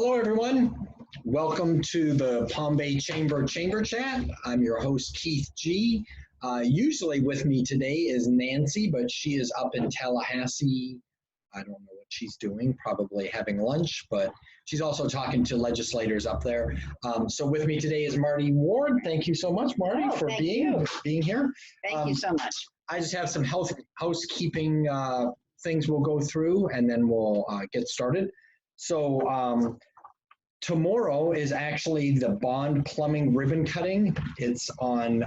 Hello, everyone. Welcome to the Palm Bay Chamber Chat. I'm your host, Keith G. Usually with me today is Nancy, but she is up in Tallahassee. I don't know what she's doing, probably having lunch, but she's also talking to legislators up there. So with me today is Marty Ward. Thank you so much, Marty, for being here. Thank you so much. I just have some housekeeping things we'll go through, and then we'll get started. So tomorrow is actually the Bond Plumbing ribbon cutting. It's on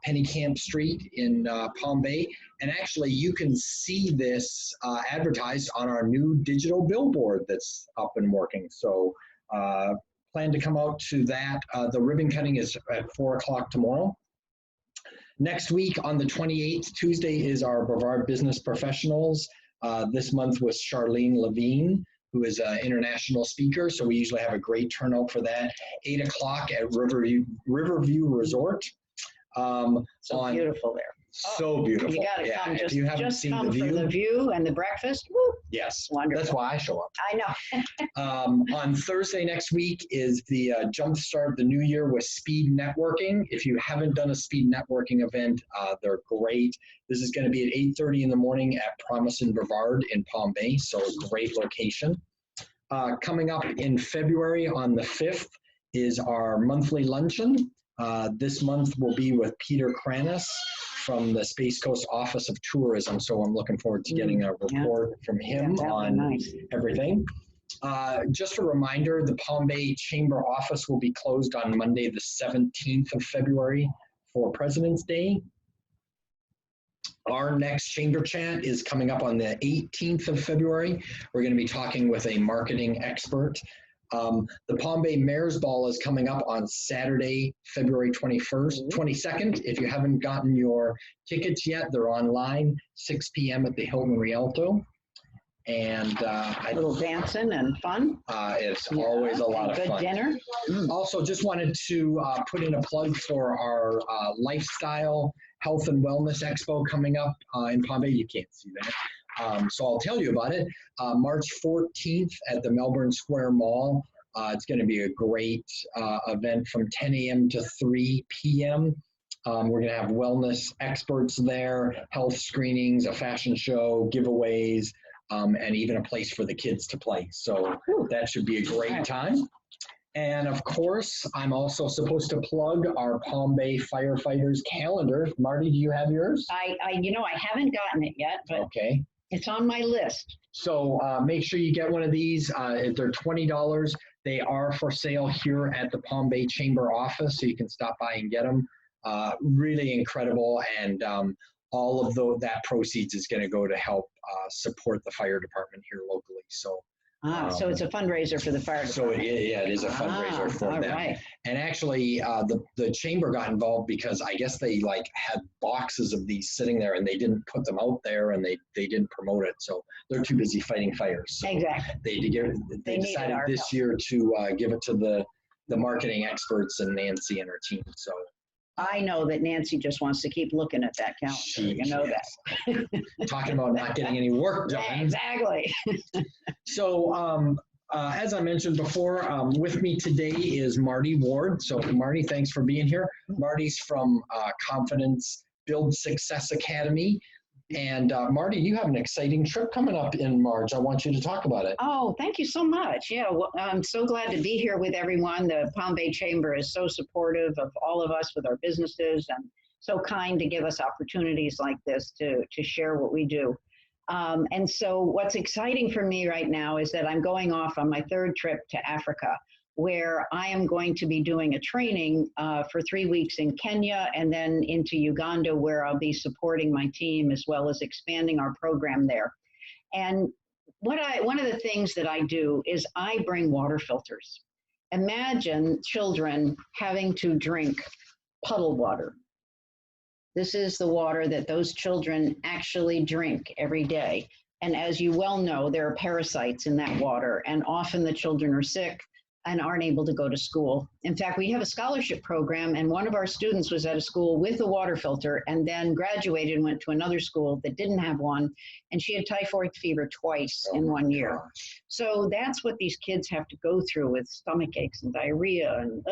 Penny Camp Street in Palm Bay. And actually, you can see this advertised on our new digital billboard that's up and working. So plan to come out to that. The ribbon cutting is at 4 o'clock tomorrow. Next week on the 28th, Tuesday, is our Brevard Business Professionals. This month was Charlene Levine, who is an international speaker. So we usually have a great turnout for that. 8 o'clock at Riverview Resort. Beautiful there. So beautiful. You got to come. If you haven't seen come for the view and the breakfast. Woo. Yes, wonderful. That's why I show up. I know. On Thursday next week is the Jumpstart the New Year with Speed Networking. If you haven't done a Speed Networking event, they're great. This is going to be at 8:30 in the morning at Promise in Brevard in Palm Bay, so great location. Coming up in February on the 5th is our monthly luncheon. This month will be with Peter Kranis from the Space Coast Office of Tourism, so I'm looking forward to getting a report from him on everything. Just a reminder, the Palm Bay Chamber office will be closed on Monday the 17th of February for President's Day. Our next Chamber Chat is coming up on the 18th of February. We're going to be talking with a marketing expert. The Palm Bay Mayor's Ball is coming up on Saturday, February 22nd. If you haven't gotten your tickets yet, they're online, 6 p.m. at the Hilton Rialto. And a little dancing and fun. It's always a lot of fun. Good dinner. Also, just wanted to put in a plug for our Lifestyle Health and Wellness Expo coming up in Palm Bay. You can't see that. So I'll tell you about it. March 14th at the Melbourne Square Mall. It's going to be a great event from 10 a.m. to 3 p.m. We're going to have wellness experts there, health screenings, a fashion show, giveaways, and even a place for the kids to play. So that should be a great time. And of course, I'm also supposed to plug our Palm Bay Firefighters calendar. Marty, do you have yours? I haven't gotten it yet, but okay. It's on my list. So make sure you get one of these. They're $20. They are for sale here at the Palm Bay Chamber office, so you can stop by and get them. Really incredible, and all of that proceeds is going to go to help support the fire department here locally. So. So it's a fundraiser for the fire department. So it is a fundraiser for them. Right. And actually, the chamber got involved because I guess they had boxes of these sitting there and they didn't put them out there and they didn't promote it. So they're too busy fighting fires. So exactly. They decided this year to give it to the marketing experts and Nancy and her team. So. I know that Nancy just wants to keep looking at that calendar. You know that. Talking about not getting any work done. Exactly. So as I mentioned before, with me today is Marty Ward. So Marty, thanks for being here. Marty's from Confidence Build Success Academy. And Marty, you have an exciting trip coming up in March. I want you to talk about it. Oh, thank you so much. Yeah, well, I'm so glad to be here with everyone. The Palm Bay Chamber is so supportive of all of us with our businesses and so kind to give us opportunities like this to share what we do. And so what's exciting for me right now is that I'm going off on my third trip to Africa, where I am going to be doing a training for 3 weeks in Kenya and then into Uganda, where I'll be supporting my team as well as expanding our program there. And one of the things that I do is I bring water filters. Imagine children having to drink puddle water. This is the water that those children actually drink every day. And as you well know, there are parasites in that water, and often the children are sick. and aren't able to go to school. In fact, we have a scholarship program, and one of our students was at a school with a water filter and then graduated and went to another school that didn't have one, and she had typhoid fever twice in 1 year. So that's what these kids have to go through with stomach aches and diarrhea and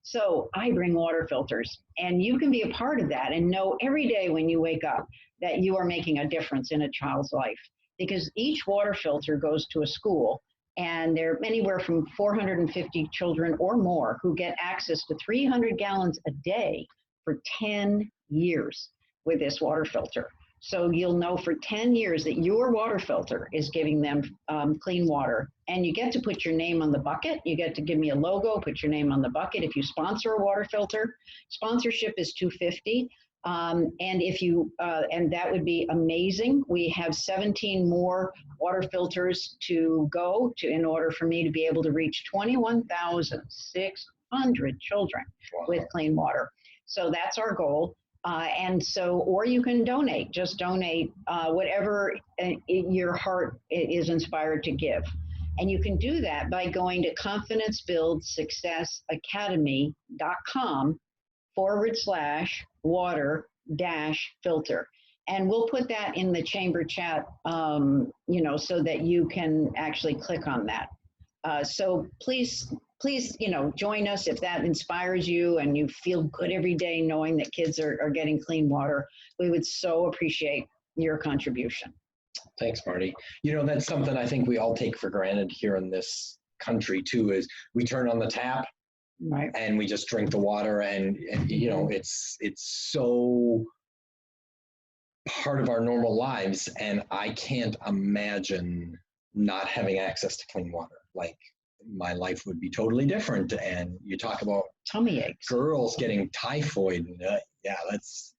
So I bring water filters, and you can be a part of that and know every day when you wake up that you are making a difference in a child's life, because each water filter goes to a school, and there are anywhere from 450 children or more who get access to 300 gallons a day for 10 years with this water filter. So you'll know for 10 years that your water filter is giving them clean water. And you get to put your name on the bucket. You get to give me a logo, put your name on the bucket. If you sponsor a water filter, sponsorship is $250. And if you, and that would be amazing. We have 17 more water filters to go to in order for me to be able to reach 21,600 children with clean water. So that's our goal. And so, or you can donate, just donate whatever your heart is inspired to give. And you can do that by going to confidencebuildsuccessacademy.com/water-filter. And we'll put that in the chamber chat, so that you can actually click on that. So please, join us if that inspires you and you feel good every day knowing that kids are getting clean water. We would so appreciate your contribution. Thanks, Marty. That's something I think we all take for granted here in this country too, is we turn on the tap, right, and we just drink the water, and it's so part of our normal lives, and I can't imagine not having access to clean water. Like, my life would be totally different. And you talk about tummy aches, girls getting typhoid.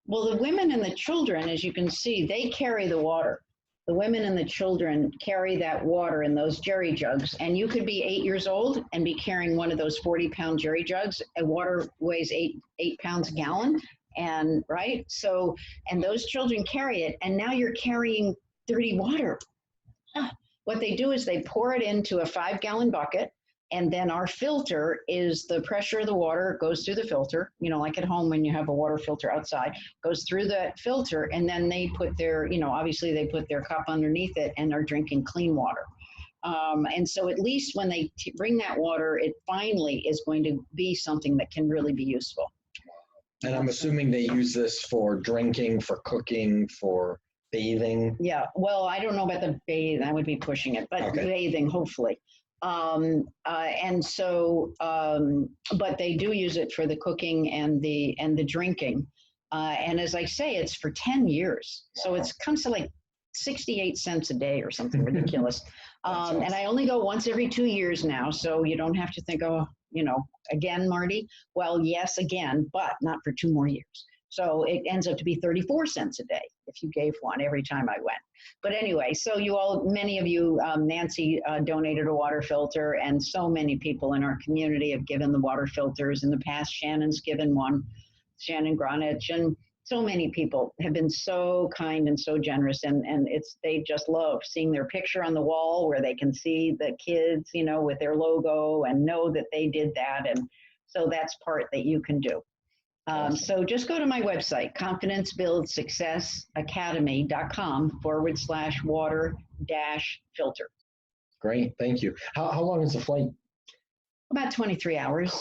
Well, the women and the children, as you can see, they carry the water. The women and the children carry that water in those jerry jugs. And you could be 8 years old and be carrying one of those 40-pound jerry jugs. And water weighs eight pounds a gallon. And right. So, and those children carry it. And now you're carrying dirty water. What they do is they pour it into a 5-gallon bucket, and then our filter is the pressure of the water goes through the filter, like at home when you have a water filter outside, goes through the filter, and then they put their, obviously they put their cup underneath it and are drinking clean water. And so at least when they bring that water, it finally is going to be something that can really be useful. And I'm assuming they use this for drinking, for cooking, for bathing. Yeah, well, I don't know about the bathing. I would be pushing it, but okay. Bathing, hopefully. And so, but they do use it for the cooking and the drinking. And as I say, it's for 10 years. So it comes to like 68 cents a day or something ridiculous. Awesome. And I only go once every 2 years now. So you don't have to think, again, Marty. Well, yes, again, but not for 2 more years. So it ends up to be 34 cents a day if you gave one every time I went. But anyway, so many of you, Nancy donated a water filter, and so many people in our community have given the water filters. In the past, Shannon's given one, Shannon Gronich, and so many people have been so kind and so generous, and they just love seeing their picture on the wall where they can see the kids, with their logo and know that they did that. And so that's part that you can do. So just go to my website, confidencebuildsuccessacademy.com/water-filter. Great, thank you. How long is the flight? About 23 hours.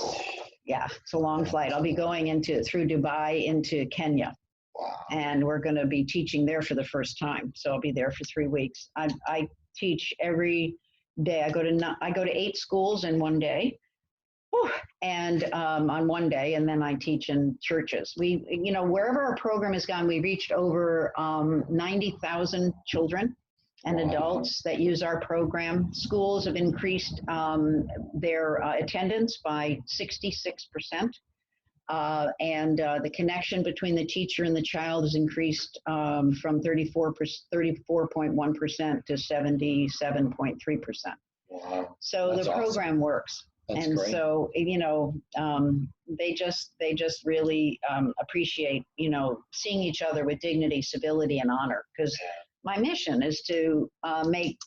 Yeah, it's a long flight. I'll be going through Dubai into Kenya. Wow. And we're going to be teaching there for the first time. So I'll be there for 3 weeks. I teach every day. I go to 8 schools in one day. And on one day, and then I teach in churches. We, wherever our program has gone, we reached over 90,000 children and adults that use our program. Schools have increased their attendance by 66%. And the connection between the teacher and the child has increased from 34.1% to 77.3%. Wow. So the program works. That's and great. So, they just really appreciate, seeing each other with dignity, civility, and honor, because my mission is to make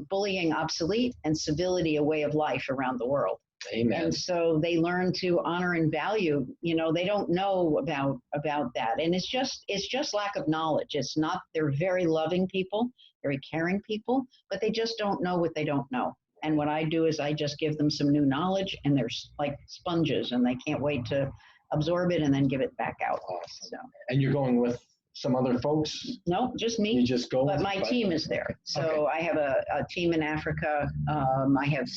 bullying obsolete and civility a way of life around the world. Amen. And so they learn to honor and value. They don't know about that, and it's just lack of knowledge. It's not. They're very loving people, very caring people, but they just don't know what they don't know. And what I do is I just give them some new knowledge, and they're like sponges, and they can't wait to absorb it and then give it back out. Awesome. So. And you're going with some other folks? No, just me. You just go? But my team is there. So okay. I have a team in Africa. I have,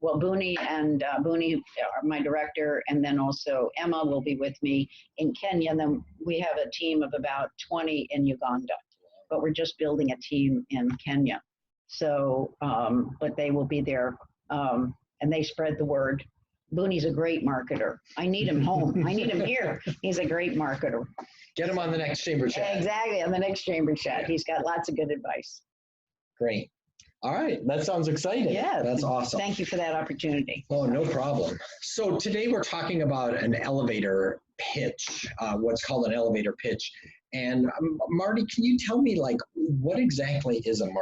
Booney and Booney are my director, and then also Emma will be with me in Kenya. And then we have a team of about 20 in Uganda, but we're just building a team in Kenya. So, but they will be there, and they spread the word. Booney's a great marketer. I need him home. I need him here. He's a great marketer. Get him on the next Chamber Chat. Exactly, on the next Chamber Chat. Yeah. He's got lots of good advice. Great. All right, that sounds exciting. Yeah. That's awesome. Thank you for that opportunity. Oh, no problem. So today we're talking about an elevator pitch, what's called an elevator pitch. And Marty, can you tell me, like, what exactly is an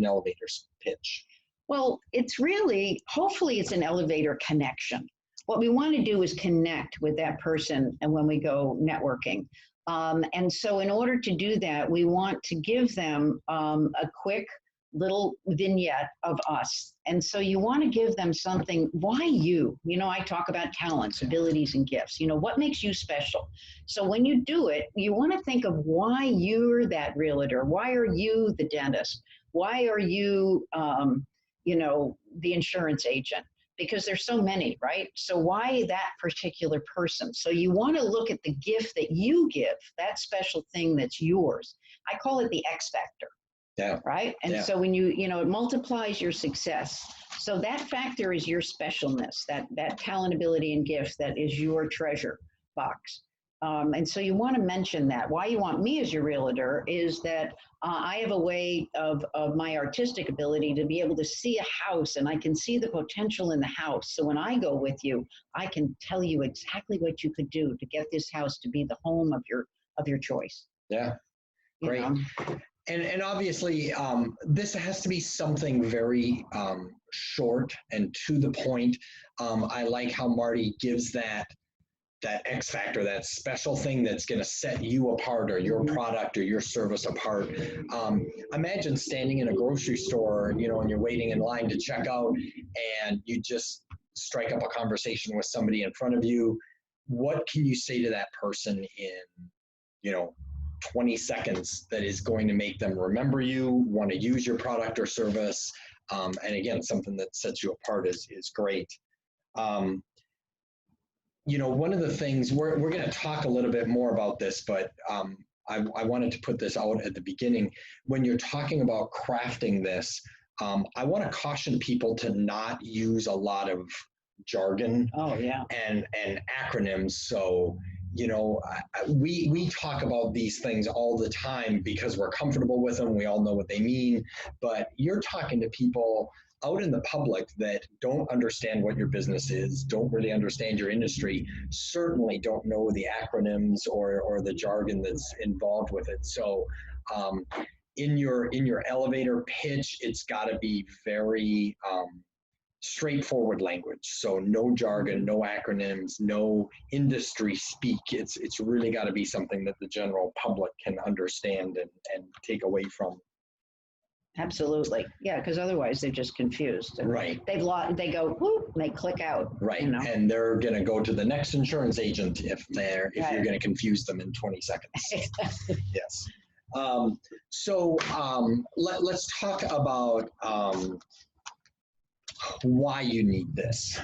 elevator pitch? Well, it's really, hopefully it's an elevator connection. What we want to do is connect with that person and when we go networking. And so in order to do that, we want to give them a quick little vignette of us. And so you want to give them something, why you? I talk about talents, abilities, and gifts. What makes you special? So when you do it, you want to think of why you're that realtor. Why are you the dentist? Why are you, the insurance agent? Because there's so many, right? So why that particular person? So you want to look at the gift that you give, that special thing that's yours. I call it the X factor. Yeah. Right? And so when it multiplies your success. So that factor is your specialness, that talent, ability, and gift that is your treasure box. And so you want to mention that. Why you want me as your realtor is that I have a way of my artistic ability to be able to see a house, and I can see the potential in the house. So when I go with you, I can tell you exactly what you could do to get this house to be the home of your choice. Yeah, great. And obviously, this has to be something very short and to the point. I like how Marty gives that X factor, that special thing that's going to set you apart or your product or your service apart. Imagine standing in a grocery store, and you're waiting in line to check out, and you just strike up a conversation with somebody in front of you. What can you say to that person in, 20 seconds that is going to make them remember you, want to use your product or service? And again, something that sets you apart is great. One of the things, we're going to talk a little bit more about this, but I wanted to put this out at the beginning. When you're talking about crafting this, I want to caution people to not use a lot of jargon and acronyms. So, we talk about these things all the time because we're comfortable with them. We all know what they mean, but you're talking to people out in the public that don't understand what your business is, don't really understand your industry, certainly don't know the acronyms or the jargon that's involved with it. So in your elevator pitch, it's got to be very straightforward language. So no jargon, no acronyms, no industry speak. It's really got to be something that the general public can understand and take away from. Absolutely. Yeah, because otherwise they're just confused. Right. They go, whoop, and they click out. Right. And they're going to go to the next insurance agent if you're going to confuse them in 20 seconds. Yes. Let's talk about why you need this.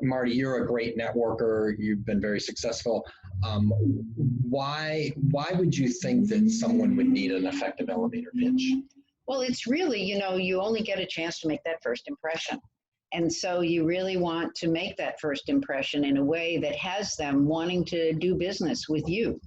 Marty, you're a great networker. You've been very successful. Why would you think that someone would need an effective elevator pitch? Well, it's really, you only get a chance to make that first impression. And so you really want to make that first impression in a way that has them wanting to do business with you.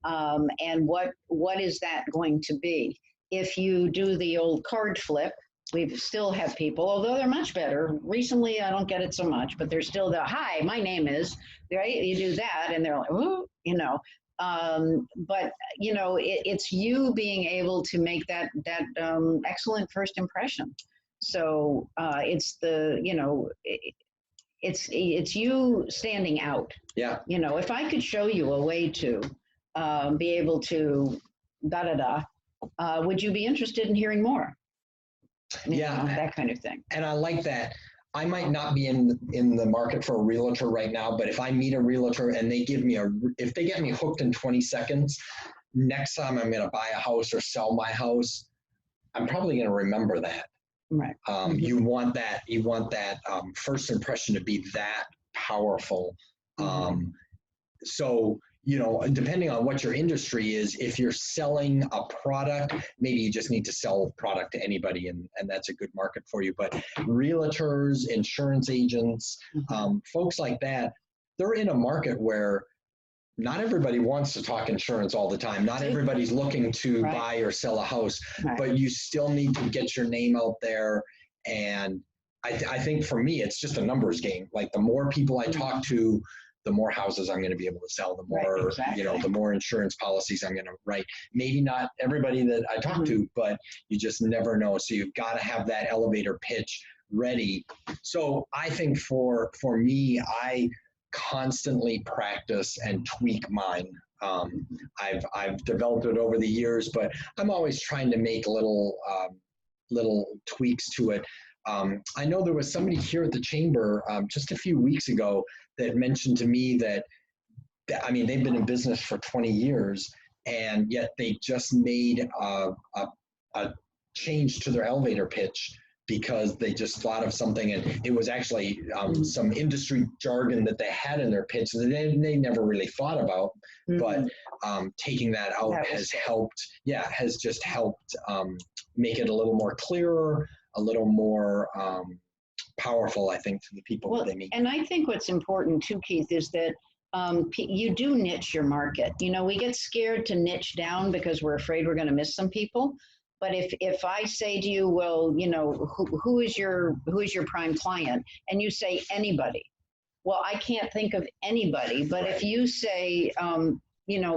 And what is that going to be? If you do the old card flip, we still have people, although they're much better. Recently, I don't get it so much, but there's still the, hi, my name is, right? You do that, and they're like, ooh, But it's you being able to make that excellent first impression. So it's it's you standing out. Yeah. If I could show you a way to be able to would you be interested in hearing more? That kind of thing. And I like that. I might not be in the market for a realtor right now, but if I meet a realtor and they give me if they get me hooked in 20 seconds, next time I'm going to buy a house or sell my house, I'm probably going to remember that. Right. You want that first impression to be that powerful. So, depending on what your industry is, if you're selling a product, maybe you just need to sell product to anybody, and that's a good market for you. But realtors, insurance agents, folks like that, they're in a market where not everybody wants to talk insurance all the time. Not everybody's looking to buy or sell a house, but you still need to get your name out there. And I think for me, it's just a numbers game. Like the more people I talk to, the more houses I'm going to be able to sell, the more, the more insurance policies I'm going to write. Maybe not everybody that I talk to, but you just never know. So you've got to have that elevator pitch ready. So I think for me, I constantly practice and tweak mine. I've developed it over the years, but I'm always trying to make little tweaks to it. I know there was somebody here at the chamber just a few weeks ago that mentioned to me that they've been in business for 20 years, and yet they just made a change to their elevator pitch because they just thought of something, and it was actually some industry jargon that they had in their pitch that they never really thought about. But taking that out has just helped make it a little more clearer, a little more powerful, I think, to the people that they meet. And I think what's important too, Keith, is that you do niche your market. We get scared to niche down because we're afraid we're going to miss some people. But if I say to you, well, who is your prime client, and you say anybody, well, I can't think of anybody. But if you say,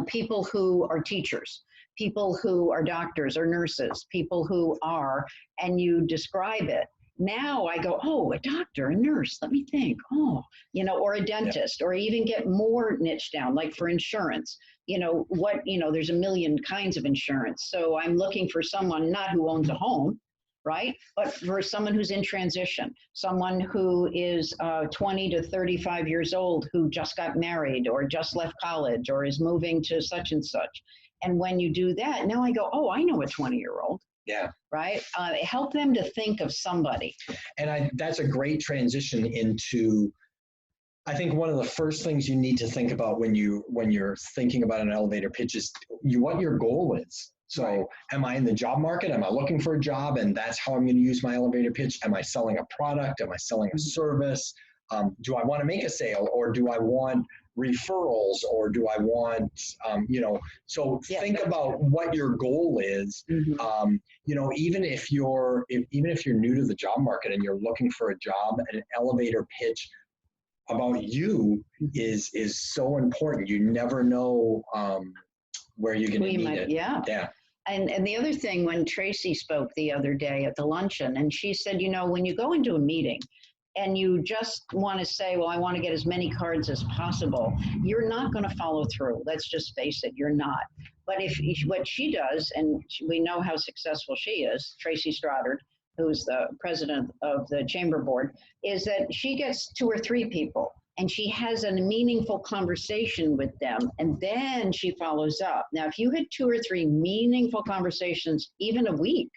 people who are teachers, people who are doctors or nurses, people who are, and you describe it, now I go, oh, a doctor, a nurse, let me think, or a dentist, or even get more niche down, like for insurance, there's a million kinds of insurance. So I'm looking for someone not who owns a home, right? But for someone who's in transition, someone who is 20 to 35 years old, who just got married or just left college or is moving to such and such. And when you do that, now I go, oh, I know a 20-year-old. Yeah. Right. Help them to think of somebody. And that's a great transition into, I think one of the first things you need to think about when you're thinking about an elevator pitch is what your goal is. So am I in the job market? Am I looking for a job? And that's how I'm going to use my elevator pitch. Am I selling a product? Am I selling a service? Do I want to make a sale, or do I want referrals, or do I want, think about what your goal is. Even if you're new to the job market and you're looking for a job, an elevator pitch about you is so important. You never know where you're going to need it. Yeah. And the other thing, when Tracy spoke the other day at the luncheon, and she said, when you go into a meeting and you just want to say, well, I want to get as many cards as possible, you're not going to follow through. Let's just face it, you're not. But what she does, and we know how successful she is, Tracy Stoddard, who's the president of the chamber board, is that she gets 2 or 3 people and she has a meaningful conversation with them, and then she follows up. Now, if you had 2 or 3 meaningful conversations, even a week,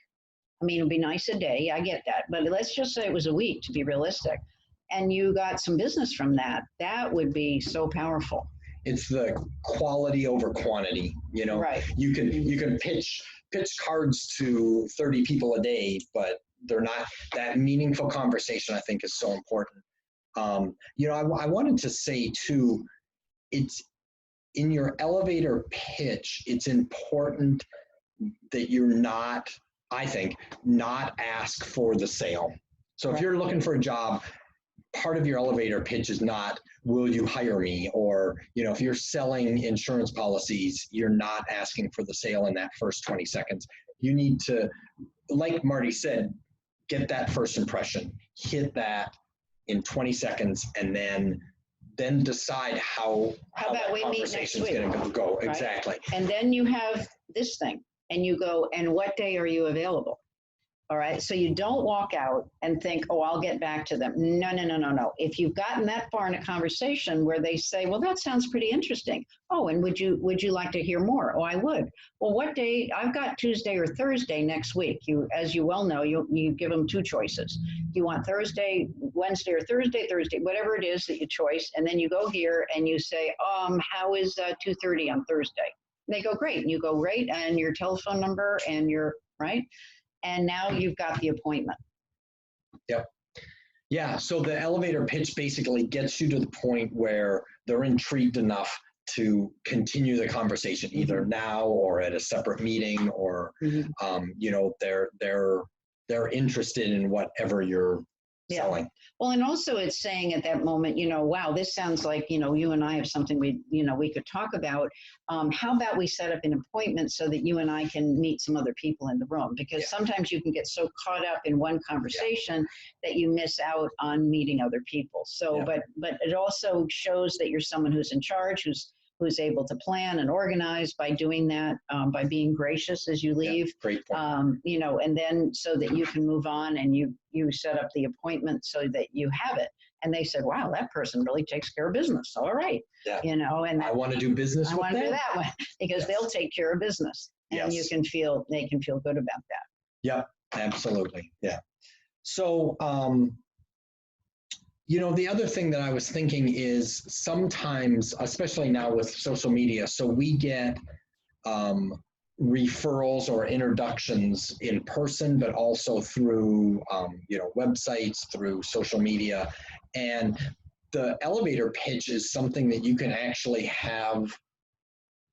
it'd be nice a day, I get that, but let's just say it was a week to be realistic, and you got some business from that, that would be so powerful. It's the quality over quantity, Right. You can pitch cards to 30 people a day, but they're not, that meaningful conversation, I think, is so important. I wanted to say too, it's in your elevator pitch, it's important that you're not ask for the sale. So if you're looking for a job, part of your elevator pitch is not, will you hire me? Or, if you're selling insurance policies, you're not asking for the sale in that first 20 seconds. You need to, like Marty said, get that first impression, hit that in 20 seconds, and then decide how about we meet next week? Going to go. Right? Exactly. And then you have this thing, and you go, and what day are you available? All right. So you don't walk out and think, oh, I'll get back to them. No, no, no, no, no. If you've gotten that far in a conversation where they say, well, that sounds pretty interesting. Oh, and would you like to hear more? Oh, I would. Well, what day? I've got Tuesday or Thursday next week. As you well know, you give them two choices. You want Thursday, Wednesday, or Thursday, whatever it is that you choice. And then you go here and you say, how is 2:30 on Thursday? And they go, great. And you go, great. And your telephone number and your, right? And now you've got the appointment. Yep. Yeah. So the elevator pitch basically gets you to the point where they're intrigued enough to continue the conversation, either now or at a separate meeting, or they're interested in whatever you're selling. Well, and also it's saying at that moment, wow, this sounds like, you and I have something we could talk about. How about we set up an appointment so that you and I can meet some other people in the room? Because sometimes you can get so caught up in one conversation that you miss out on meeting other people. So, but it also shows that you're someone who's in charge, who's able to plan and organize by doing that, by being gracious as you leave, great point. and then so that you can move on, and you set up the appointment so that you have it. And they said, wow, that person really takes care of business. All right. And I want to do business with them. I want to do that one because they'll take care of business, and they can feel good about that. Yep, absolutely. Yeah. So, the other thing that I was thinking is sometimes, especially now with social media, so we get referrals or introductions in person, but also through, websites, through social media. And the elevator pitch is something that you can actually have,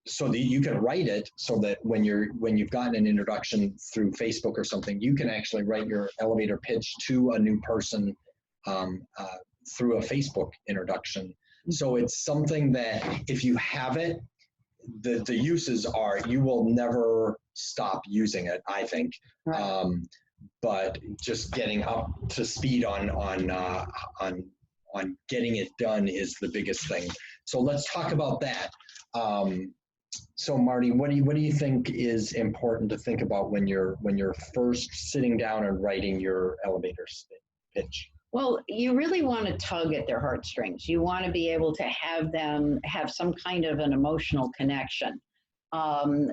so that you can write it so that when you've gotten an introduction through Facebook or something, you can actually write your elevator pitch to a new person through a Facebook introduction. So it's something that if you have it, the uses are, you will never stop using it, I think. Right. But just getting up to speed on getting it done is the biggest thing. So let's talk about that. So Marty, what do you think is important to think about when you're first sitting down and writing your elevator pitch? Well, you really want to tug at their heartstrings. You want to be able to have them have some kind of an emotional connection.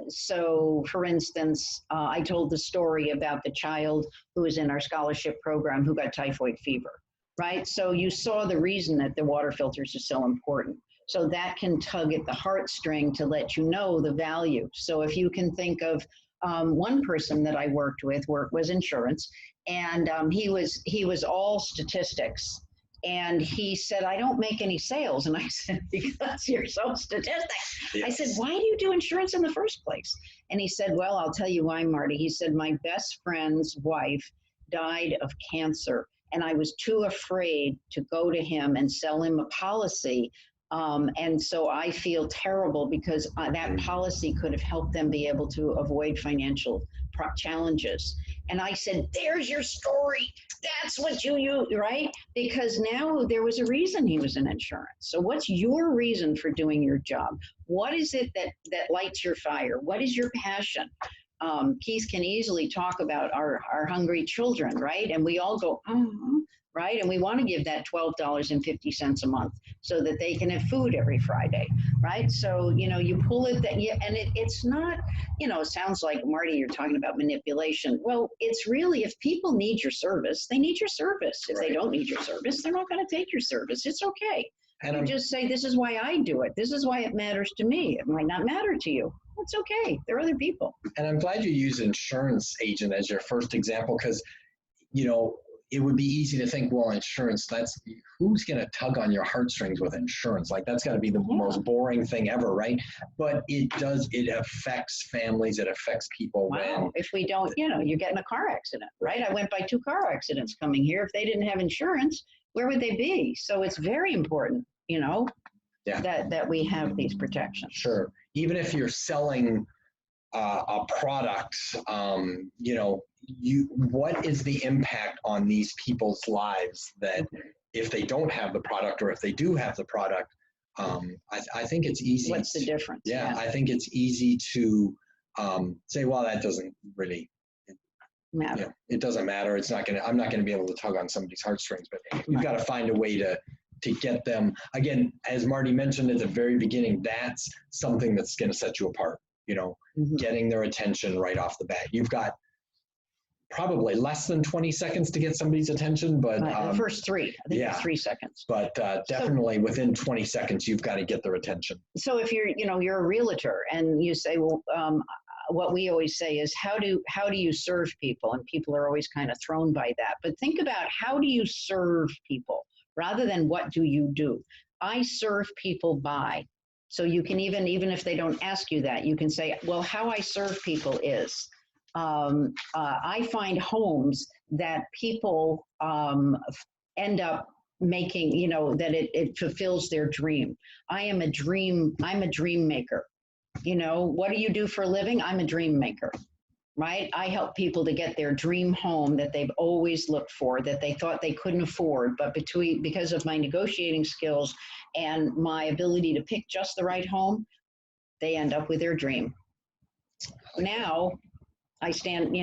So, for instance, I told the story about the child who was in our scholarship program who got typhoid fever, right? So you saw the reason that the water filters are so important. So that can tug at the heartstring to let you know the value. So if you can think of one person that I worked with was insurance, and he was all statistics. And he said, I don't make any sales. And I said, because you're so statistic. Yes. I said, why do you do insurance in the first place? And he said, well, I'll tell you why, Marty. He said, my best friend's wife died of cancer, and I was too afraid to go to him and sell him a policy. And so I feel terrible because that policy could have helped them be able to avoid financial challenges. And I said, there's your story. That's what you right? Because now there was a reason he was in insurance. So what's your reason for doing your job? What is it that lights your fire? What is your passion? Keith can easily talk about our hungry children, right? And we all go, right? And we want to give that $12.50 a month so that they can have food every Friday, right? So, you pull it and it's not, it sounds like, Marty, you're talking about manipulation. Well, it's really, if people need your service, they need your service. If they don't need your service, they're not going to take your service. It's okay. And you just say, this is why I do it. This is why it matters to me. It might not matter to you. It's okay. There are other people. And I'm glad you use insurance agent as your first example, because, it would be easy to think, well, insurance, who's going to tug on your heartstrings with insurance? Like, that's got to be the most boring thing ever, right? But it affects families, it affects people. Wow. If we don't, you get in a car accident, right? I went by 2 car accidents coming here. If they didn't have insurance, where would they be? So it's very important, Yeah. that we have these protections. Sure. Even if you're selling a product, what is the impact on these people's lives that if they don't have the product, or if they do have the product, I think it's easy. What's the difference? Yeah, I think it's easy to say, well, that doesn't really matter. It doesn't matter. I'm not gonna be able to tug on somebody's heartstrings, but you've got to find a way to get them, again, as Marty mentioned at the very beginning, that's something that's going to set you apart, getting their attention right off the bat. You've got probably less than 20 seconds to get somebody's attention, but the first 3, I think it's 3 seconds. But definitely within 20 seconds, you've got to get their attention. So if you're a realtor and you say, well, what we always say is, how do you serve people? And people are always kind of thrown by that. But think about, how do you serve people rather than what do you do? I serve people by. So you can even if they don't ask you that, you can say, well, how I serve people is, I find homes that people end up making, that it fulfills their dream. I'm a dream maker. What do you do for a living? I'm a dream maker, right? I help people to get their dream home that they've always looked for, that they thought they couldn't afford, but because of my negotiating skills and my ability to pick just the right home, they end up with their dream. Now, I stand,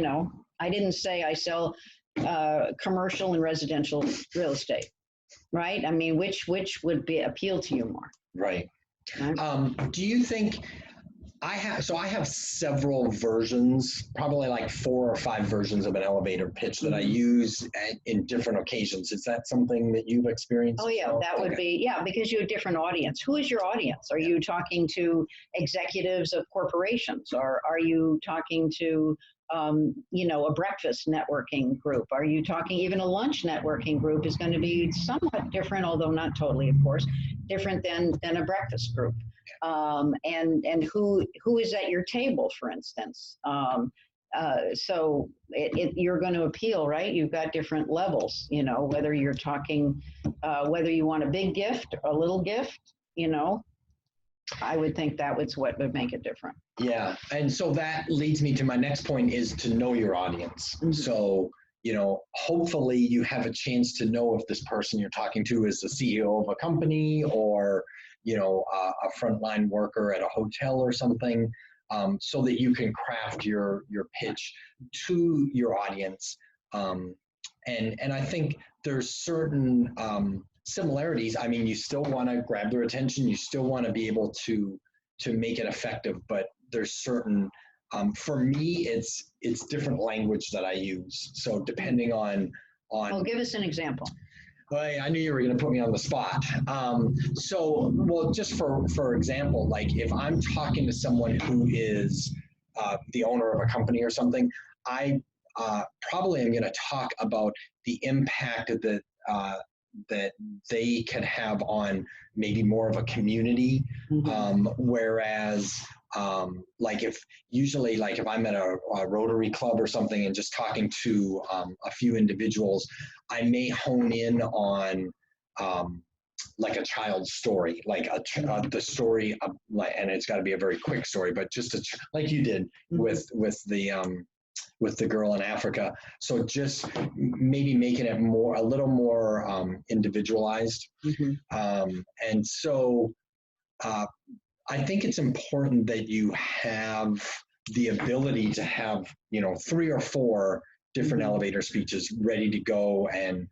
I didn't say I sell commercial and residential real estate, right? I mean, which would appeal to you more? Right. Do you think I have several versions, probably like 4 or 5 versions of an elevator pitch that I use in different occasions. Is that something that you've experienced? Oh yeah, that would be, because you have a different audience. Who is your audience? Are you talking to executives of corporations, or are you talking to a breakfast networking group? Are you talking, even a lunch networking group is going to be somewhat different, although not totally, of course, different than a breakfast group. And who is at your table, for instance. So you're going to appeal, right? You've got different levels, whether you're talking, whether you want a big gift or a little gift, I would think that was what would make it different. Yeah. And so that leads me to my next point, is to know your audience. Mm-hmm. So, hopefully you have a chance to know if this person you're talking to is the CEO of a company, or, a frontline worker at a hotel or something, so that you can craft your pitch to your audience. And I think there's certain similarities. I mean, you still want to grab their attention. You still want to be able to make it effective, but there's certain, for me, it's different language that I use. So depending on. Well, give us an example. Well, I knew you were going to put me on the spot. Just for example, like if I'm talking to someone who is the owner of a company or something, I probably am going to talk about the impact that they can have on maybe more of a community. Mm-hmm. Whereas if I'm at a Rotary Club or something and just talking to a few individuals, I may hone in on like a child's story, like the story of, and it's got to be a very quick story, but just like you did. Mm-hmm. with the girl in Africa. So just maybe making it a little more individualized. Mm-hmm. And so I think it's important that you have the ability to have, 3 or 4 different elevator speeches ready to go. And,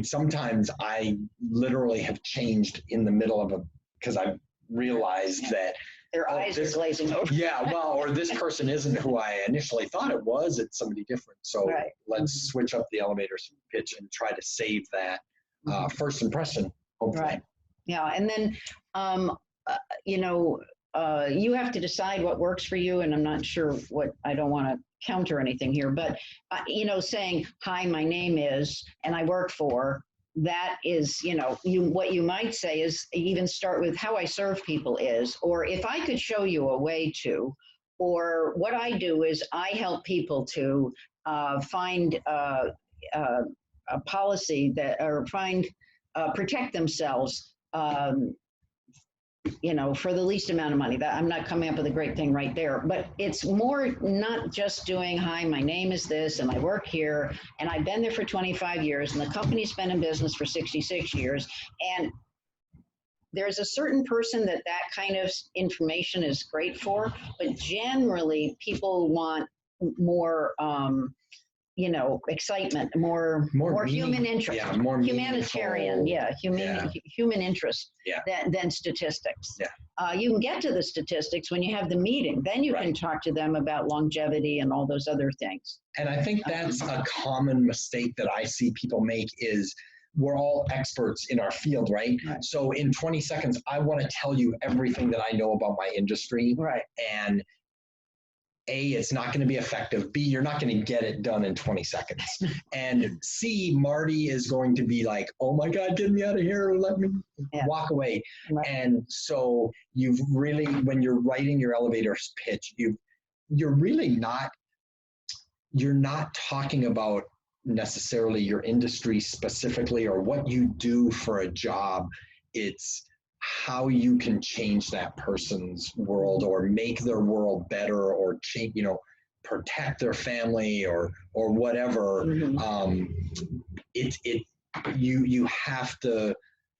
sometimes I literally have changed in the middle of because I realized that their eyes are glazing over. Yeah, well, or this person isn't who I initially thought it was. It's somebody different. So let's switch up the elevator pitch and try to save that first impression, hopefully. Right. Yeah, and then, you have to decide what works for you. And I'm not sure I don't want to counter anything here, but, saying, hi, my name is, and I work for, that is, what you might say is even start with how I serve people is, or if I could show you a way to, or what I do is I help people to find a policy that, or protect themselves, for the least amount of money. That I'm not coming up with a great thing right there, but it's more not just doing, hi, my name is this and I work here and I've been there for 25 years and the company's been in business for 66 years. And there's a certain person that kind of information is great for, but generally people want more, excitement, more human interest, more humanitarian, human interest than statistics. You can get to the statistics when you have the meeting. Then you can talk to them about longevity and all those other things. And I think that's a common mistake that I see people make is we're all experts in our field, right? So in 20 seconds, I want to tell you everything that I know about my industry. And A, it's not going to be effective. B, you're not going to get it done in 20 seconds. And C, Marty is going to be like, oh my God, get me out of here. Let me walk away. And so you've really, when you're writing your elevator pitch, you're not talking about necessarily your industry specifically or what you do for a job. It's how you can change that person's world or make their world better or change, protect their family or whatever. You have to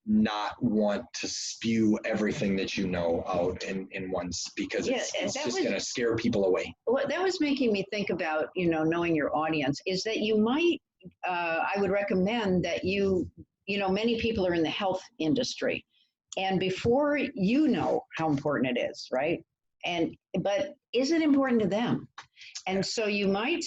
not want to spew everything that you know out in once because it's just going to scare people away. What that was making me think about, knowing your audience is that you might, I would recommend that many people are in the health industry. And before you know how important it is, right? But is it important to them? And so you might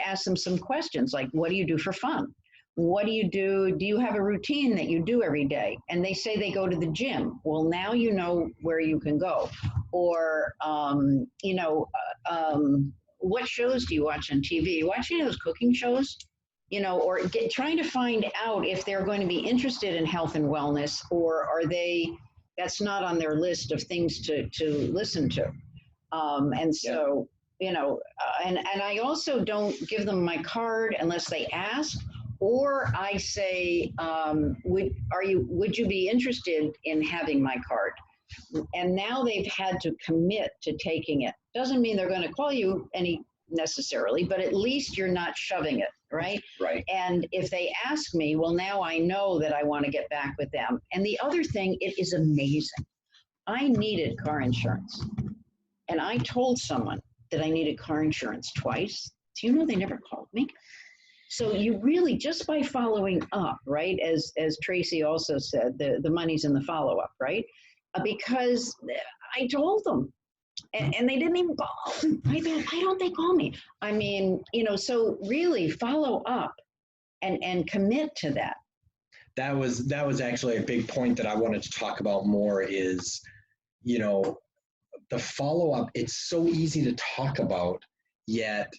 ask them some questions like, what do you do for fun? What do you do? Do you have a routine that you do every day? And they say they go to the gym. Well, now you know where you can go. Or, what shows do you watch on TV? You watch any of those cooking shows? Or trying to find out if they're going to be interested in health and wellness, or that's not on their list of things to listen to. And I also don't give them my card unless they ask, or I say, would you be interested in having my card? And now they've had to commit to taking it. Doesn't mean they're going to call you necessarily, but at least you're not shoving it, right? And if they ask me, well, now I know that I want to get back with them. And the other thing, it is amazing. I needed car insurance. And I told someone that I needed car insurance twice. Do you know they never called me? So you really, just by following up, right, as Tracy also said, the money's in the follow-up, right? Because I told them, and they didn't even call. I thought, why don't they call me? I mean, so really follow up and commit to that. That was actually a big point that I wanted to talk about more is, the follow-up. It's so easy to talk about, yet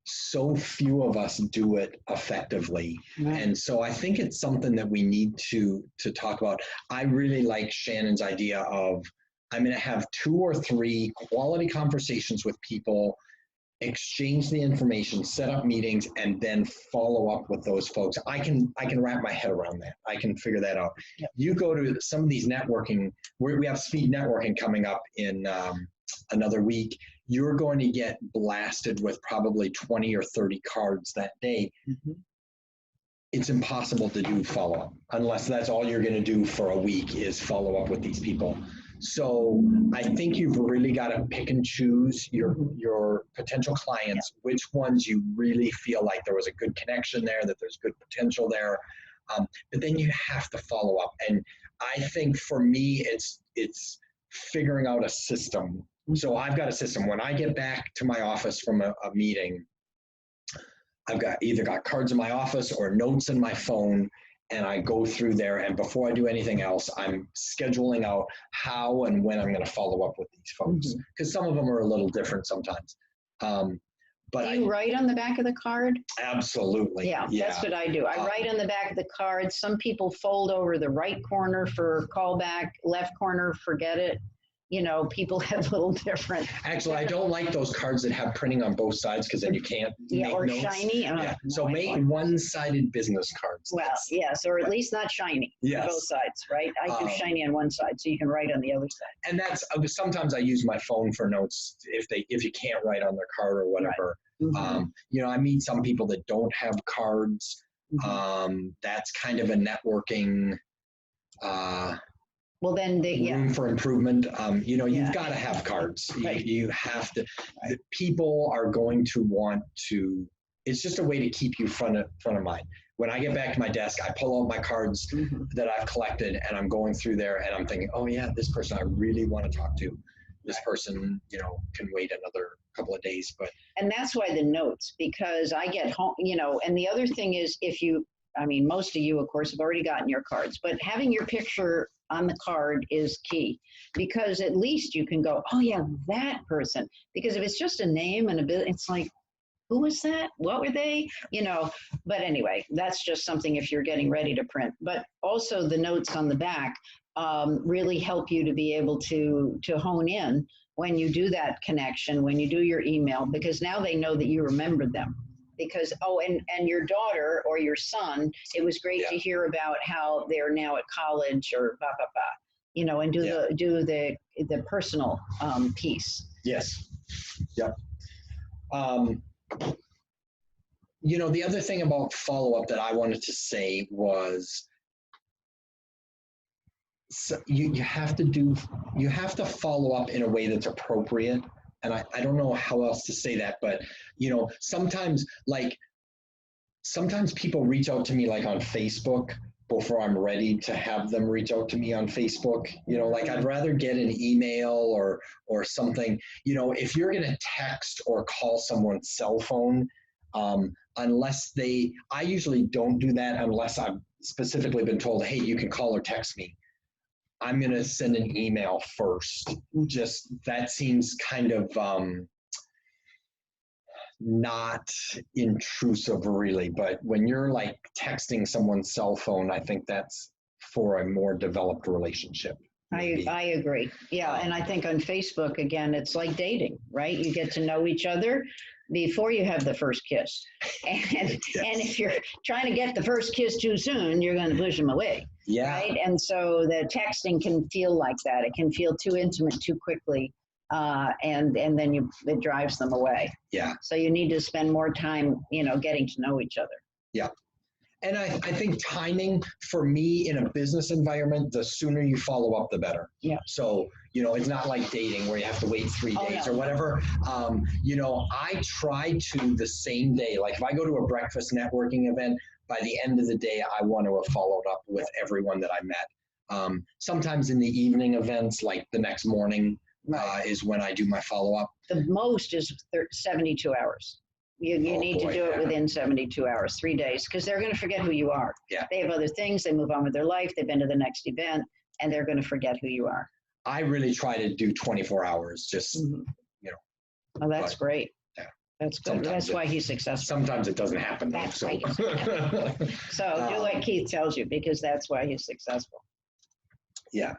so few of us do it effectively. And so I think it's something that we need to talk about. I really like Shannon's idea of, I'm going to have 2 or 3 quality conversations with people, exchange the information, set up meetings, and then follow up with those folks. I can wrap my head around that. I can figure that out. You go to some of these networking, we have speed networking coming up in another week. You're going to get blasted with probably 20 or 30 cards that day. It's impossible to do follow-up unless that's all you're going to do for a week is follow up with these people. So I think you've really got to pick and choose your potential clients, which ones you really feel like there was a good connection there, that there's good potential there. But then you have to follow up. And I think for me, it's figuring out a system. So I've got a system. When I get back to my office from a meeting, I've either got cards in my office or notes in my phone, and I go through there, and before I do anything else, I'm scheduling out how and when I'm going to follow up with these folks, because some of them are a little different sometimes. But do you write on the back of the card? Absolutely. Yeah, that's what I do. I write on the back of the card. Some people fold over the right corner for callback, left corner, forget it. people have little different. Actually, I don't like those cards that have printing on both sides because then you can't make or notes. shiny. Yeah. So make one-sided business cards. Well, yes, or at least not shiny. Yes. On both sides, right? I do shiny on one side, so you can write on the other side. And that's sometimes I use my phone for notes if you can't write on their card or whatever. Right. I meet some people that don't have cards. That's kind of a networking. Well, then room for improvement. You've got to have cards. Right. You have to. Right. People are going to want to. It's just a way to keep you front of mind. When I get back to my desk, I pull out my cards that I've collected, and I'm going through there, and I'm thinking, oh yeah, this person I really want to talk to. This person, can wait another couple of days. And that's why the notes, because I get home, and the other thing is most of you, of course, have already gotten your cards, but having your picture on the card is key, because at least you can go, oh yeah, that person. Because if it's just a name and a bit, it's like, who was that? What were they? But anyway, that's just something if you're getting ready to print. But also the notes on the back really help you to be able to hone in when you do that connection, when you do your email, because now they know that you remembered them. Because, and your daughter or your son, it was great to hear about how they're now at college or and do the personal piece. Yes. Yep. The other thing about follow-up that I wanted to say was, you have to follow up in a way that's appropriate. And I don't know how else to say that, but sometimes people reach out to me like on Facebook before I'm ready to have them reach out to me on Facebook. I'd rather get an email or something. If you're gonna text or call someone's cell phone, I usually don't do that unless I've specifically been told, hey, you can call or text me. I'm going to send an email first. Just that seems kind of not intrusive really, but when you're like texting someone's cell phone, I think that's for a more developed relationship. I agree. Yeah. And I think on Facebook, again, it's like dating, right? You get to know each other before you have the first kiss. And if you're trying to get the first kiss too soon, you're going to push them away. Yeah. Right. And so the texting can feel like that. It can feel too intimate too quickly. And then it drives them away. Yeah. So you need to spend more time, getting to know each other. Yeah. And I think timing for me in a business environment, the sooner you follow up, the better. Yeah. So, it's not like dating where you have to wait 3 days or whatever. I try to the same day, like if I go to a breakfast networking event, by the end of the day, I want to have followed up with everyone that I met. Sometimes in the evening events, like the next morning, is when I do my follow-up. The most is 72 hours. You need to do it within 72 hours, 3 days, because they're going to forget who you are. Yeah. They have other things. They move on with their life. They've been to the next event, and they're going to forget who you are. I really try to do 24 hours, just, Oh, that's great. Yeah. That's good. That's why he's successful. Sometimes it doesn't happen. That's why he's successful. So do what Keith tells you, because that's why he's successful. Yeah.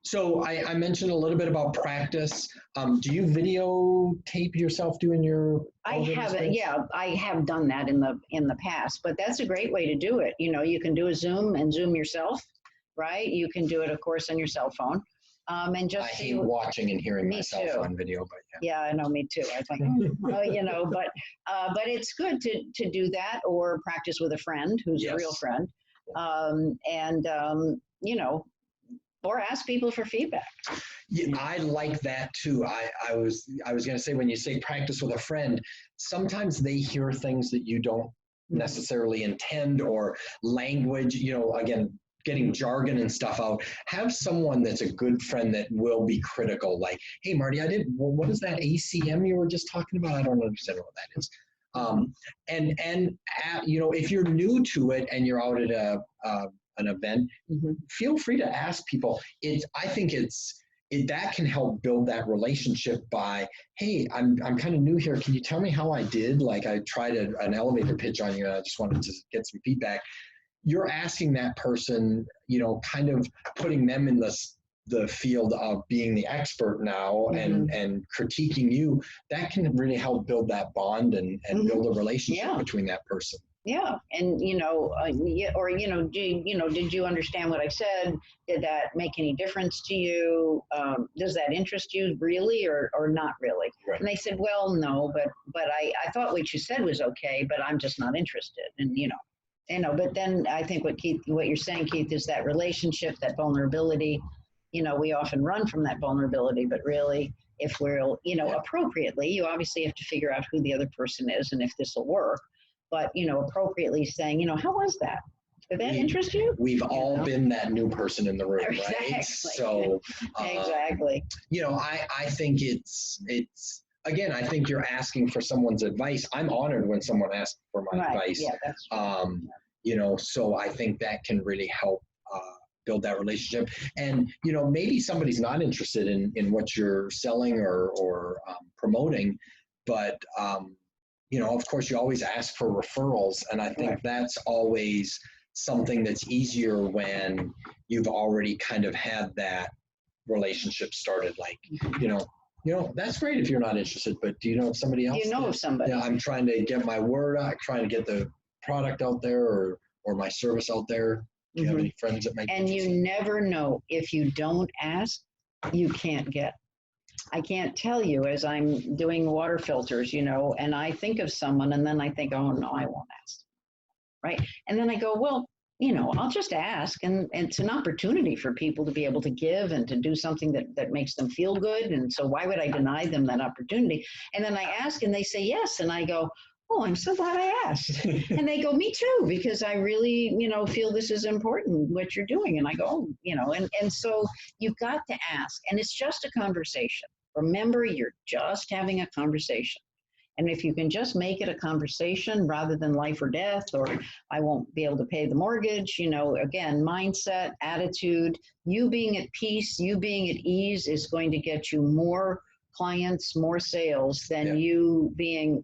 So I mentioned a little bit about practice. Do you videotape yourself doing your? I haven't. Yeah, I have done that in the past, but that's a great way to do it. You can do a Zoom and Zoom yourself, right? You can do it, of course, on your cell phone. And just I hate watching and hearing myself on video, but yeah. I know, me too. I think, but it's good to do that, or practice with a friend who's a real friend, or ask people for feedback. Yeah, I like that too. I was going to say, when you say practice with a friend, sometimes they hear things that you don't necessarily intend, or language, again, getting jargon and stuff out. Have someone that's a good friend that will be critical, like, hey, Marty, what is that ACM you were just talking about? I don't understand what that is. If you're new to it and you're out at an event, feel free to ask people. I think that can help build that relationship by, hey, I'm kind of new here. Can you tell me how I did? Like, I tried an elevator pitch on you, and I just wanted to get some feedback. You're asking that person, kind of putting them in the field of being the expert now and critiquing you, that can really help build that bond and build a relationship between that person. Yeah, and or did you understand what I said? Did that make any difference to you? Does that interest you really, or not really? Right. And they said, well, no, but I thought what you said was okay, but I'm just not interested. And but then I think what you're saying, Keith, is that relationship, that vulnerability. We often run from that vulnerability, but really, if we're appropriately, you obviously have to figure out who the other person is and if this will work. But, appropriately saying, how was that? Did that interest you? We've all been that new person in the room, exactly. right? So, exactly. I think it's again, I think you're asking for someone's advice. I'm honored when someone asks for my advice. Yeah, that's true. So I think that can really help build that relationship. And, maybe somebody's not interested in what you're selling or promoting, but, of course, you always ask for referrals. And I think that's always something that's easier when you've already kind of had that relationship started. Like, that's great if you're not interested, but do you know if somebody else? Do you know of somebody? Yeah, I'm trying to get my word out, trying to get the product out there or my service out there. Do you have any friends that might be interested? You never know. If you don't ask, you can't get. I can't tell you, as I'm doing water filters, and I think of someone and then I think, oh no, I won't ask. Right. And then I go, well, I'll just ask. And it's an opportunity for people to be able to give and to do something that makes them feel good. And so why would I deny them that opportunity? And then I ask and they say yes. And I go, oh, I'm so glad I asked. And they go, me too, because I really, feel this is important, what you're doing. And I go, oh, and so you've got to ask. And it's just a conversation. Remember, you're just having a conversation. And if you can just make it a conversation rather than life or death, or I won't be able to pay the mortgage, again, mindset, attitude, you being at peace, you being at ease is going to get you more clients, more sales than you being,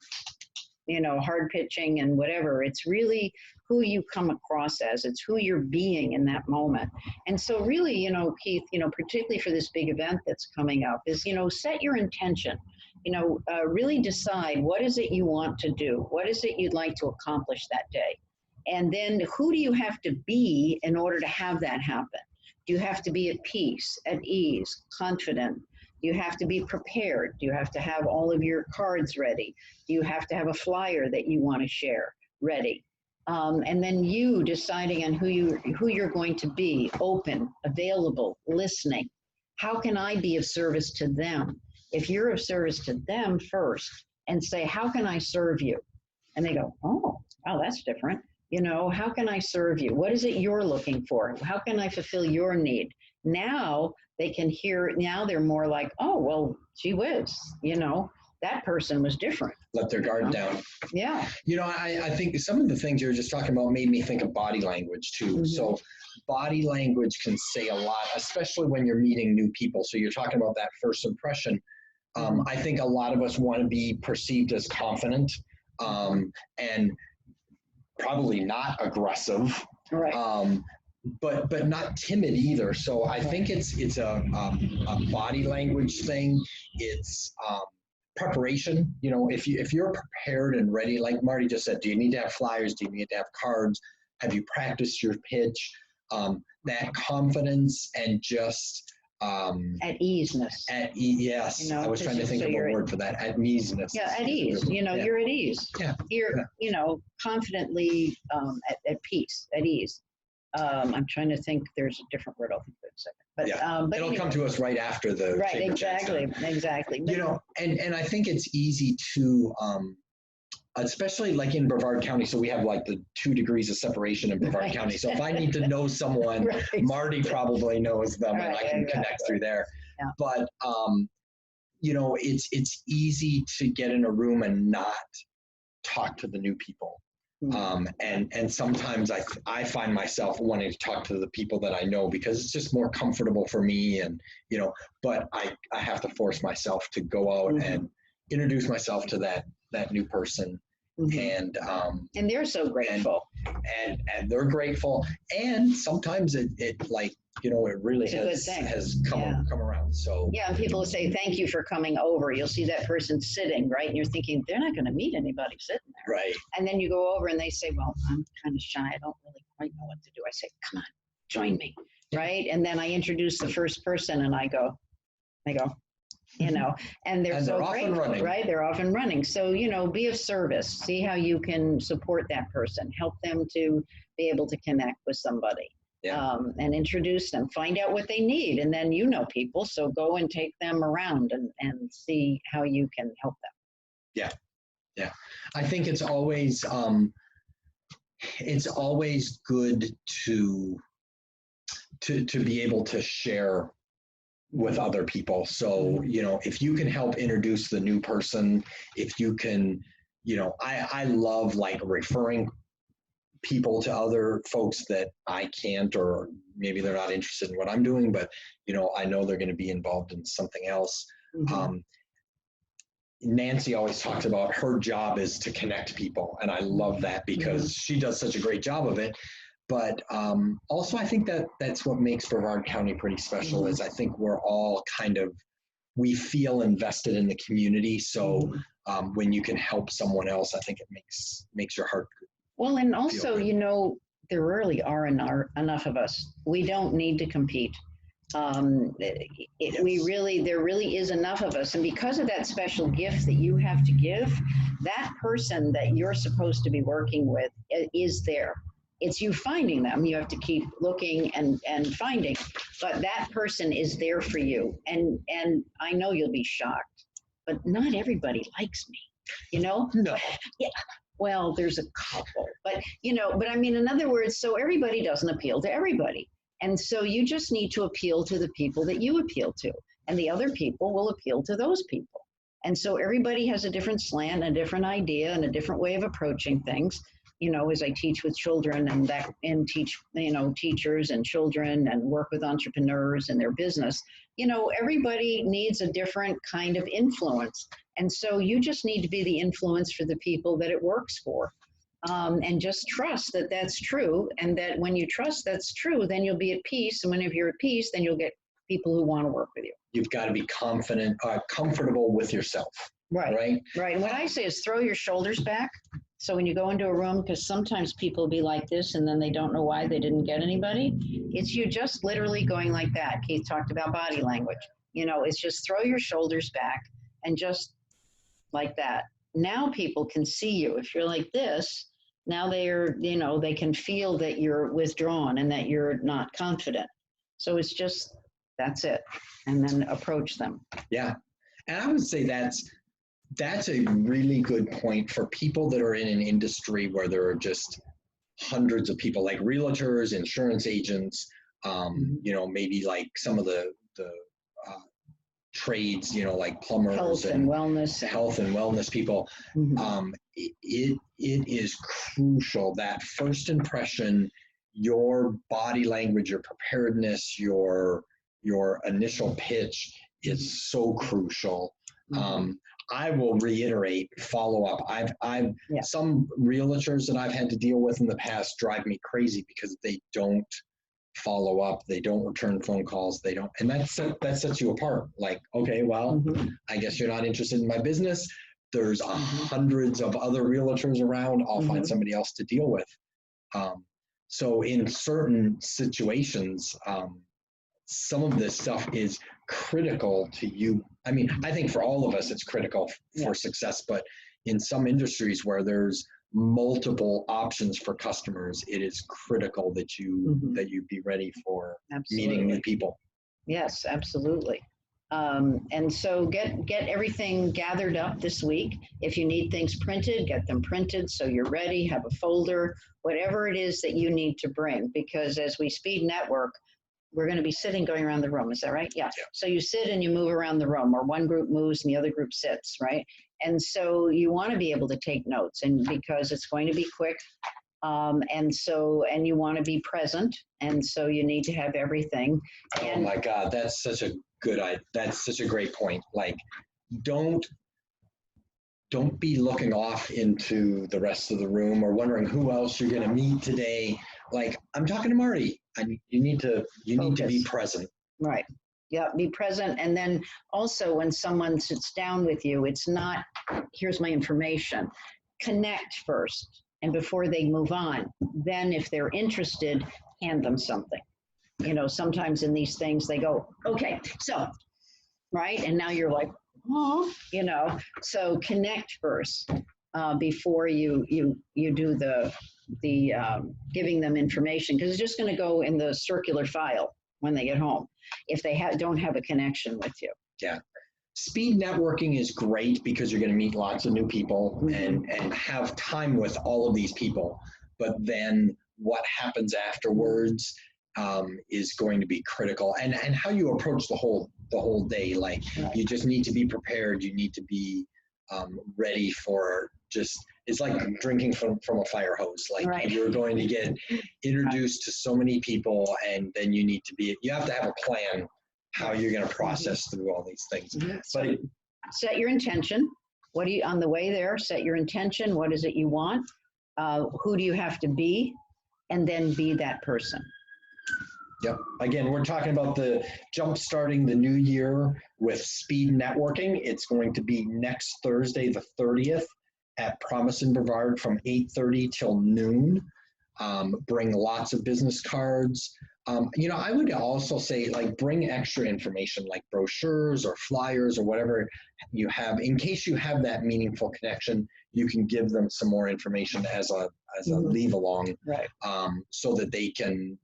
hard pitching and whatever. It's really who you come across as. It's who you're being in that moment. And so really, Keith, particularly for this big event that's coming up is, set your intention. Really decide what is it you want to do? What is it you'd like to accomplish that day? And then who do you have to be in order to have that happen? Do you have to be at peace, at ease, confident? Do you have to be prepared? Do you have to have all of your cards ready? Do you have to have a flyer that you want to share ready? And then you deciding on who you're going to be, open, available, listening. How can I be of service to them? If you're of service to them first and say, how can I serve you? And they go, oh, wow, that's different. How can I serve you? What is it you're looking for? How can I fulfill your need? Now they can hear, now they're more like, oh, well, gee whiz, that person was different. Let their guard down. Yeah. I think some of the things you were just talking about made me think of body language too. So body language can say a lot, especially when you're meeting new people. So you're talking about that first impression. I think a lot of us want to be perceived as confident and probably not aggressive, right. But not timid either. So I think it's a body language thing. It's preparation. If you're prepared and ready, like Marty just said, do you need to have flyers? Do you need to have cards? Have you practiced your pitch? That confidence and just at easeness. Yes, I was trying to think of a word for that. At easeness. Yeah, at ease. You're at ease. Yeah. You're confidently at peace, at ease. I'm trying to think. There's a different word. I'll think of it in a second. But it'll come to us right after the right. Exactly. And I think it's easy to. Especially like in Brevard County, so we have like the 2 degrees of separation in Brevard County. So if I need to know someone, Marty probably knows them, and I can connect through there. Yeah. But it's easy to get in a room and not talk to the new people. And sometimes I find myself wanting to talk to the people that I know because it's just more comfortable for me, and but I have to force myself to go out and introduce myself to that new person. And they're so grateful. and they're grateful. And sometimes it like, you know, it really has come around. So yeah, and people will say, thank you for coming over. You'll see that person sitting, right? And you're thinking, they're not going to meet anybody sitting there. right. And then you go over and they say, well, I'm kind of shy. I don't really quite know what to do. I say, come on, join me, right? And then I introduce the first person and I go, you know, and they're so great, right? They're off and running. So, you know, be of service. See how you can support that person. Help them to be able to connect with somebody. Yeah. And introduce them, find out what they need. And then, you know, people, so go and take them around and see how you can help them. Yeah. Yeah. I think it's always good to be able to share with other people. So, you know, if you can help introduce the new person, if you can, you know, I love like referring people to other folks that I can't, or maybe they're not interested in what I'm doing, but, you know, I know they're going to be involved in something else. Nancy always talks about her job is to connect people. And I love that because she does such a great job of it. But also, I think that's what makes Brevard County pretty special is I think we're all we feel invested in the community. So when you can help someone else, I think it makes your heart good. Well, and also, you know, there really are enough of us. We don't need to compete. There really is enough of us. And because of that special gift that you have to give, that person that you're supposed to be working with is there. It's you finding them. You have to keep looking and finding, but that person is there for you. And I know you'll be shocked, but not everybody likes me, you know? No. Yeah. Well, there's a couple, but you know, but I mean, in other words, so everybody doesn't appeal to everybody. And so you just need to appeal to the people that you appeal to, and the other people will appeal to those people. And so everybody has a different slant, a different idea, and a different way of approaching things. You know, as I teach with children and teach, you know, teachers and children and work with entrepreneurs and their business, you know, everybody needs a different kind of influence. And so you just need to be the influence for the people that it works for. And just trust that that's true. And that when you trust that's true, then you'll be at peace. And whenever you're at peace, then you'll get people who want to work with you. You've got to be comfortable with yourself. Right. And what I say is throw your shoulders back. So when you go into a room, because sometimes people will be like this and then they don't know why they didn't get anybody. It's you just literally going like that. Keith talked about body language. You know, it's just throw your shoulders back and just like that. Now people can see you. If you're like this, now they're, you know, they can feel that you're withdrawn and that you're not confident. So it's just, that's it. And then approach them. Yeah. And I would say that's a really good point for people that are in an industry where there are just hundreds of people, like realtors, insurance agents, you know, maybe like some of the trades, you know, like plumbers, health and wellness people. It is crucial that first impression, your body language, your preparedness, your initial pitch is so crucial. I will reiterate, follow up. I've some realtors that I've had to deal with in the past drive me crazy because they don't follow up, they don't return phone calls, they don't, and that sets you apart. Like, okay, well, I guess you're not interested in my business. There's hundreds of other realtors around. I'll find somebody else to deal with. So in certain situations, some of this stuff is critical to you. I mean, I think for all of us, it's critical for success, but in some industries where there's multiple options for customers, it is critical that you be ready for meeting new people. Yes, absolutely. And so get everything gathered up this week. If you need things printed, get them printed so you're ready, have a folder, whatever it is that you need to bring, because as we speed network, we're going to be sitting going around the room. Is that right? Yeah. So you sit and you move around the room, or one group moves and the other group sits, right? And so you want to be able to take notes, and because it's going to be quick. And you want to be present. And so you need to have everything. Oh my God, that's such a great point. Like, don't don't be looking off into the rest of the room or wondering who else you're going to meet today. Like, I'm talking to Marty. You need to be present. Right. Yeah, be present. And then also when someone sits down with you, it's not, here's my information. Connect first. And before they move on, then if they're interested, hand them something. You know, sometimes in these things they go, okay, so, right? And now you're like, oh, you know, so connect first before you do the giving them information, because it's just going to go in the circular file when they get home if they don't have a connection with you. Yeah. Speed networking is great because you're going to meet lots of new people and have time with all of these people. But then what happens afterwards is going to be critical, and how you approach the whole day. Like, you just need to be prepared. You need to be ready for it's like drinking from a fire hose. Like, you're going to get introduced to so many people, and then you have to have a plan how you're going to process through all these things. So set your intention. What do you, on the way there, set your intention. What is it you want? Who do you have to be? And then be that person. Yep. Again, we're talking about the jump-starting the new year with speed networking. It's going to be next Thursday, the 30th, at Promise and Brevard from 8:30 till noon. Bring lots of business cards. You know, I would also say, like, bring extra information like brochures or flyers or whatever you have. In case you have that meaningful connection, you can give them some more information as a leave along, right? So that they can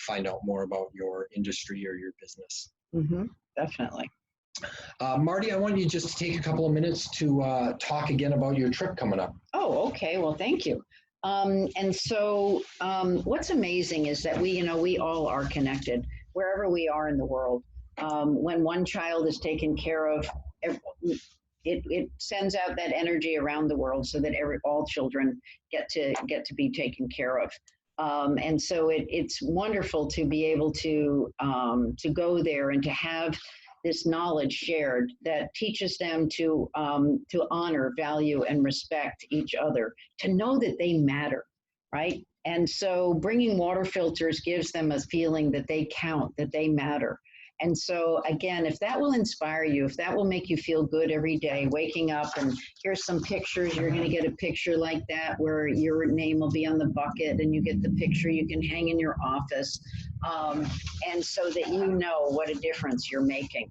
find out more about your industry or your business. Definitely. Marty, I want you just to take a couple of minutes to talk again about your trip coming up. Oh, okay. Well, thank you. And so what's amazing is that we all are connected wherever we are in the world. When one child is taken care of, it sends out that energy around the world so that all children get to be taken care of. And so it's wonderful to be able to go there and to have this knowledge shared that teaches them to honor, value, and respect each other, to know that they matter, right? And so bringing water filters gives them a feeling that they count, that they matter. And so again, if that will inspire you, if that will make you feel good every day, waking up and here's some pictures, you're going to get a picture like that where your name will be on the bucket and you get the picture you can hang in your office. And so that you know what a difference you're making.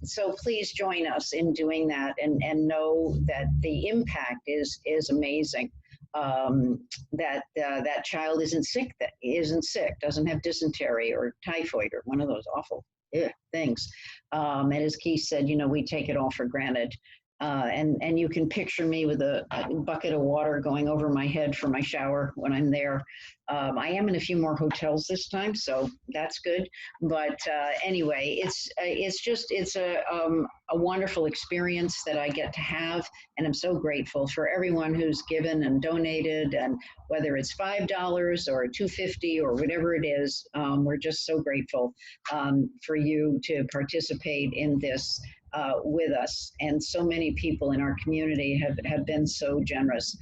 So please join us in doing that and know that the impact is amazing. That child isn't sick, doesn't have dysentery or typhoid or one of those awful things. And as Keith said, we take it all for granted. And you can picture me with a bucket of water going over my head for my shower when I'm there. I am in a few more hotels this time, so that's good. But anyway, it's a wonderful experience that I get to have, and I'm so grateful for everyone who's given and donated, and whether it's $5 or $2.50 or whatever it is, we're just so grateful for you to participate in this with us. And so many people in our community have been so generous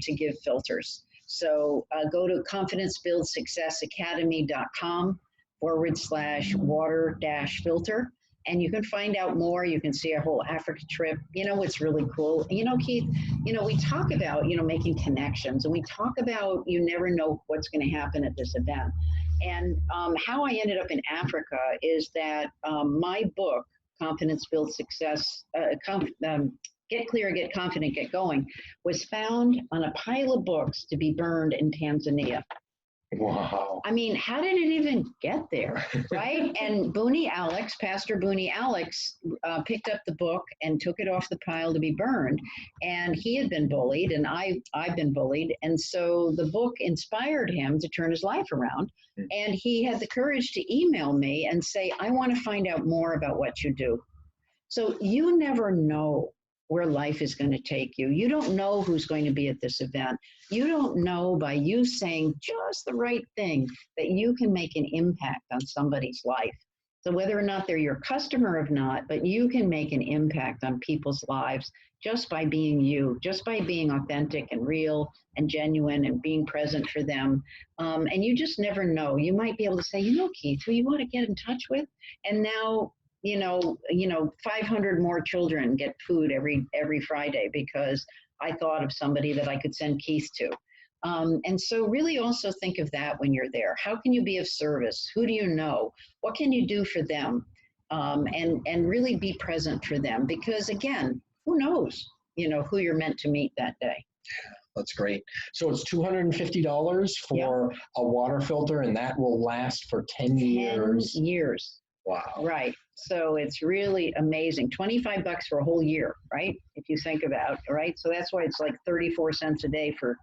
to give filters. So go to confidencebuildsuccessacademy.com/water-filter. And you can find out more. You can see a whole Africa trip. What's really cool. Keith, we talk about, making connections, and we talk about you never know what's going to happen at this event. And how I ended up in Africa is that my book, Confidence Builds Success, Get Clear, Get Confident, Get Going, was found on a pile of books to be burned in Tanzania. Wow. I mean, how did it even get there, right? And Pastor Booney Alex, picked up the book and took it off the pile to be burned. And he had been bullied, and I've been bullied. And so the book inspired him to turn his life around. And he had the courage to email me and say, I want to find out more about what you do. So you never know where life is going to take you. You don't know who's going to be at this event. You don't know, by you saying just the right thing, that you can make an impact on somebody's life. So whether or not they're your customer or not, but you can make an impact on people's lives just by being you, just by being authentic and real and genuine and being present for them. And you just never know. You might be able to say, you know, Keith, who you want to get in touch with? And now, 500 more children get food every Friday because I thought of somebody that I could send Keith to. And so really also think of that when you're there. How can you be of service? Who do you know? What can you do for them? And really be present for them, because again, who knows, who you're meant to meet that day. That's great. So it's $250 for a water filter, and that will last for 10 years. 10 years. Wow. Right. So it's really amazing. $25 for a whole year, right? If you think about it, right? So that's why it's like 34 cents a day for,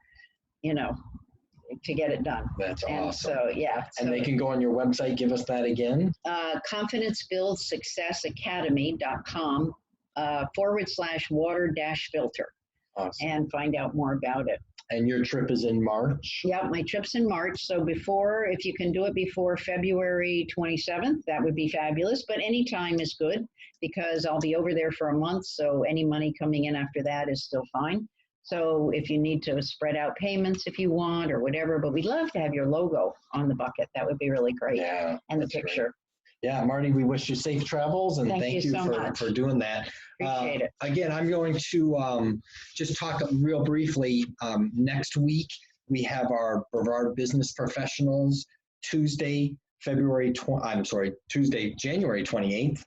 to get it done. That's and awesome. So, yeah. And they can go on your website. Give us that again. ConfidenceBuildSuccessAcademy.com /water-filter. Awesome. And find out more about it. And your trip is in March? Yeah, my trip's in March. So if you can do it before February 27th, that would be fabulous. But any time is good because I'll be over there for a month. So any money coming in after that is still fine. So if you need to spread out payments if you want or whatever, but we'd love to have your logo on the bucket. That would be really great. Yeah. And the picture. Great. Yeah, Marty, we wish you safe travels, and thank you so for doing that. Appreciate it. Again, I'm going to just talk real briefly. Next week, we have our Brevard Business Professionals Tuesday, January 28th.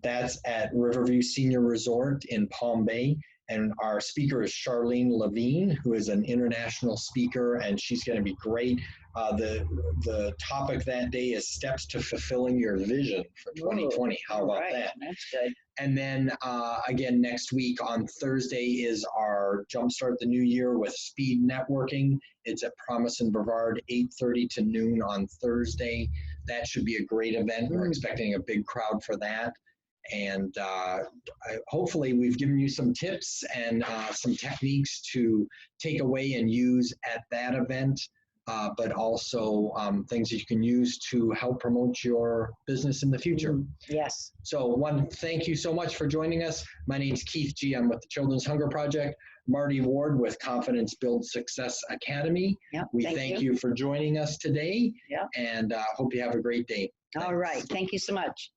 That's at Riverview Senior Resort in Palm Bay. And our speaker is Charlene Levine, who is an international speaker, and she's going to be great. The topic that day is steps to fulfilling your vision for 2020. How about that? That's good. And then again, next week on Thursday is our Jumpstart the New Year with Speed Networking. It's at Promise in Brevard, 8:30 to noon on Thursday. That should be a great event. We're expecting a big crowd for that. And hopefully we've given you some tips and some techniques to take away and use at that event, but also things that you can use to help promote your business in the future. Yes. So thank you so much for joining us. My name is Keith G. I'm with the Children's Hunger Project. Marty Ward with Confidence Build Success Academy. Yep, we thank you for joining us today, yep. And hope you have a great day. All right. Thank you so much.